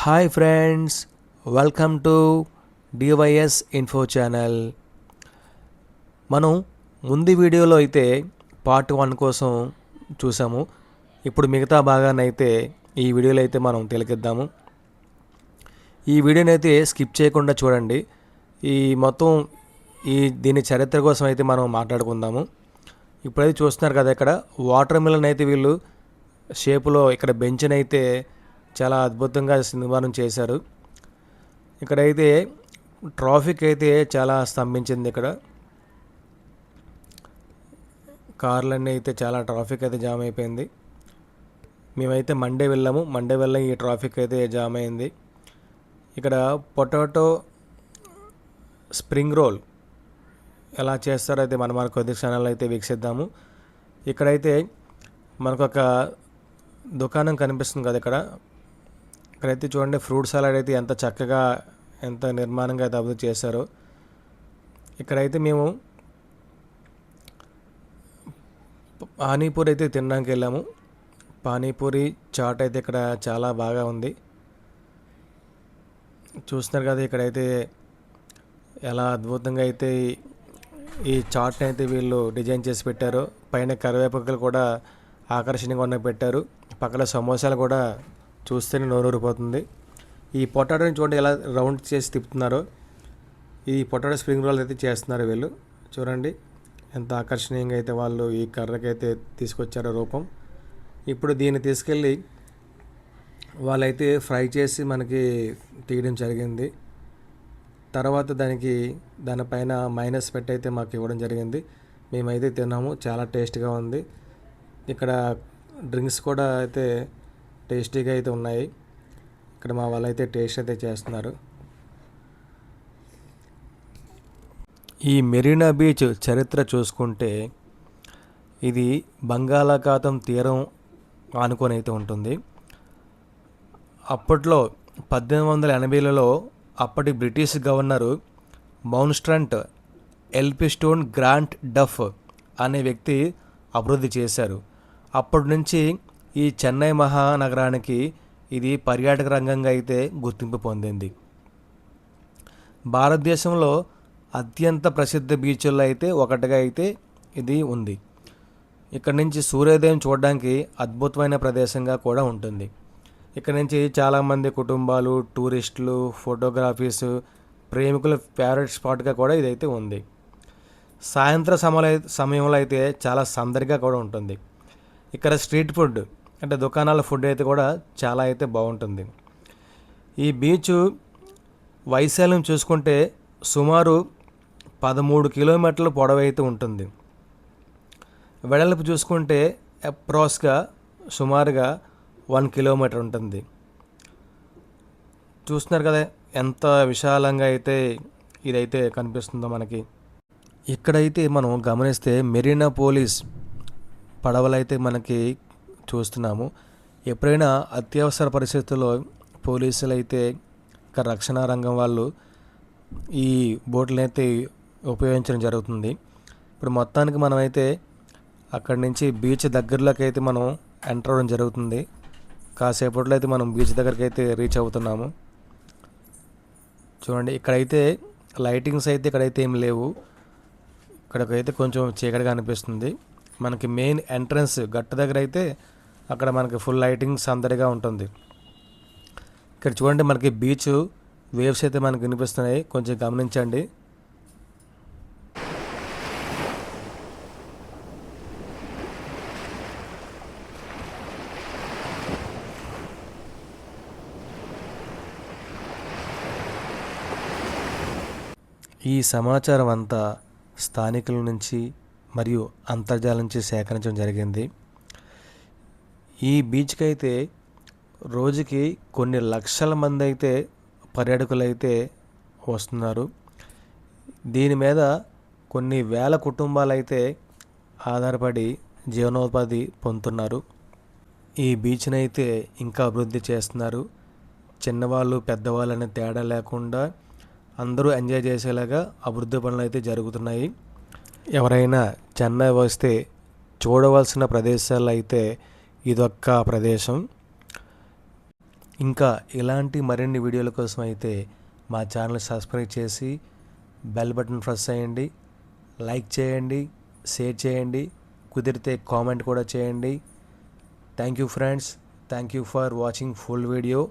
Hi friends, welcome to DYS info channel. మనం ముందు వీడియోలో అయితే పార్ట్ 1 కోసం చూసాము. ఇప్పుడు మిగతా భాగాన్నైతే ఈ వీడియోలో అయితే మనం తిలకిద్దాము. ఈ వీడియోని అయితే స్కిప్ చేయకుండా చూడండి. ఈ మొత్తం దీని చరిత్ర కోసం అయితే మనం మాట్లాడుకుందాము. ఇప్పుడైతే చూస్తున్నారు కదా, ఇక్కడ వాటర్ మిలన్ అయితే వీళ్ళు షేపులో ఇక్కడ బెంచ్ని అయితే చాలా అద్భుతంగా నిర్మాణం చేశారు. ఇక్కడైతే ట్రాఫిక్ అయితే చాలా స్తంభించింది. ఇక్కడ కార్లన్నీ అయితే చాలా ట్రాఫిక్ అయితే జామ్ అయిపోయింది. మేమైతే మండే వెళ్ళాము. మండే వెళ్ళి ఈ ట్రాఫిక్ అయితే జామ్ అయింది. ఇక్కడ పొటాటో స్ప్రింగ్ రోల్ ఎలా చేస్తారో అయితే మన కొద్ది క్షణాల్లో అయితే వీక్షిద్దాము. ఇక్కడైతే మనకు ఒక దుకాణం కనిపిస్తుంది కదా, ఇక్కడైతే చూడండి, ఫ్రూట్ సలాడ్ అయితే ఎంత చక్కగా ఎంత నిర్మాణంగా అయితే అభివృద్ధి చేశారో. ఇక్కడైతే మేము పానీపూరి అయితే తినడానికి వెళ్ళాము. పానీపూరి చాట్ అయితే ఇక్కడ చాలా బాగా ఉంది. చూస్తున్నారు కదా, ఇక్కడైతే ఎలా అద్భుతంగా అయితే ఈ చాట్ని అయితే వీళ్ళు డిజైన్ చేసి పెట్టారు. పైన కరివేపాకులు కూడా ఆకర్షణీయంగా ఉన్న పెట్టారు. పక్కన సమోసాలు కూడా చూస్తేనే నోరూరిపోతుంది. ఈ పొటాటోని చూడండి ఎలా రౌండ్ చేసి తిప్పుతున్నారో. ఈ పొటాటో స్ప్రింగ్ రోల్ అయితే చేస్తున్నారు వీళ్ళు. చూడండి ఎంత ఆకర్షణీయంగా అయితే వాళ్ళు ఈ కర్రకైతే తీసుకొచ్చారో రూపం. ఇప్పుడు దీన్ని తీసుకెళ్ళి వాళ్ళైతే ఫ్రై చేసి మనకి తీయడం జరిగింది. తర్వాత దానిపైన మైనస్ పెట్టి అయితే మాకు ఇవ్వడం జరిగింది. మేమైతే తిన్నాము, చాలా టేస్ట్గా ఉంది. ఇక్కడ డ్రింక్స్ కూడా అయితే టేస్టీగా అయితే ఉన్నాయి. ఇక్కడ మా వాళ్ళు అయితే టేస్ట్ అయితే చేస్తున్నారు. ఈ మెరీనా బీచ్ చరిత్ర చూసుకుంటే ఇది బంగాళాఖాతం తీరం ఆనుకొని అయితే ఉంటుంది. అప్పట్లో 1880లలో అప్పటి బ్రిటిష్ గవర్నరు మౌన్స్ట్రంట్ ఎల్పిస్టోన్ గ్రాంట్ డఫ్ అనే వ్యక్తి అభివృద్ధి చేశారు. అప్పటి నుంచి ఈ చెన్నై మహానగరానికి ఇది పర్యాటక రంగంగా అయితే గుర్తింపు పొందింది. భారతదేశంలో అత్యంత ప్రసిద్ధ బీచ్ల్లో అయితే ఒకటిగా అయితే ఇది ఉంది. ఇక్కడ నుంచి సూర్యోదయం చూడడానికి అద్భుతమైన ప్రదేశంగా కూడా ఉంటుంది. ఇక్కడ నుంచి చాలామంది కుటుంబాలు, టూరిస్టులు, ఫోటోగ్రఫీస్ ప్రేమికుల ఫేవరెట్ స్పాట్గా కూడా ఇదైతే ఉంది. సాయంత్రం సమయంలో అయితే చాలా సందడిగా కూడా ఉంటుంది. ఇక్కడ స్ట్రీట్ ఫుడ్ అంటే దుకాణాల ఫుడ్ అయితే కూడా చాలా అయితే బాగుంటుంది. ఈ బీచ్ వైశాల్యం చూసుకుంటే సుమారు 13 కిలోమీటర్ల పొడవు అయితే ఉంటుంది. వెడల్పు చూసుకుంటే అప్రాక్స్గా సుమారుగా 1 కిలోమీటర్ ఉంటుంది. చూస్తున్నారు కదా ఎంత విశాలంగా అయితే ఇదైతే కనిపిస్తుందో మనకి. ఇక్కడైతే మనం గమనిస్తే మెరీనా పోలీస్ పడవలైతే మనకి చూస్తున్నాము. ఎప్పుడైనా అత్యవసర పరిస్థితుల్లో పోలీసులు అయితే రక్షణ రంగం వాళ్ళు ఈ బోట్లను అయితే ఉపయోగించడం జరుగుతుంది. ఇప్పుడు మొత్తానికి మనమైతే అక్కడి నుంచి బీచ్ దగ్గరలోకి అయితే మనం ఎంటర్ అవ్వడం జరుగుతుంది. కాసేపట్లో అయితే మనం బీచ్ దగ్గరికి అయితే రీచ్ అవుతున్నాము. చూడండి, ఇక్కడైతే లైటింగ్స్ అయితే ఇక్కడైతే ఏం లేవు. ఇక్కడికైతే కొంచెం చీకటిగా అనిపిస్తుంది. మనకి మెయిన్ ఎంట్రన్స్ గట్టు దగ్గర అయితే అక్కడ మనకి ఫుల్ లైటింగ్ సందడిగా ఉంటుంది. ఇక్కడ చూడండి, మనకి బీచ్ వేవ్స్ అయితే మనకు వినిపిస్తున్నాయి, కొంచెం గమనించండి. ఈ సమాచారం అంతా స్థానికుల నుంచి మరియు అంతర్జాలం నుంచి సేకరించడం జరిగింది. ఈ బీచ్కి అయితే రోజుకి కొన్ని లక్షల మంది అయితే పర్యాటకులు అయితే వస్తున్నారు. దీని మీద కొన్ని వేల కుటుంబాలు అయితే ఆధారపడి జీవనోపాధి పొందుతున్నారు. ఈ బీచ్ని అయితే ఇంకా అభివృద్ధి చేస్తున్నారు. చిన్నవాళ్ళు పెద్దవాళ్ళు అనే తేడా లేకుండా అందరూ ఎంజాయ్ చేసేలాగా అభివృద్ధి పనులు అయితే జరుగుతున్నాయి. ఎవరైనా చెన్నై వస్తే చూడవలసిన ప్రదేశాలు అయితే ఇదొక్క ప్రదేశం. ఇంకా ఇలాంటి మరిన్ని వీడియోల కోసం అయితే మా ఛానల్ సబ్స్క్రైబ్ చేసి బెల్ బటన్ ప్రెస్ చేయండి, లైక్ చేయండి, షేర్ చేయండి, కుదిరితే కామెంట్ కూడా చేయండి. Thank you friends, thank you for watching full video.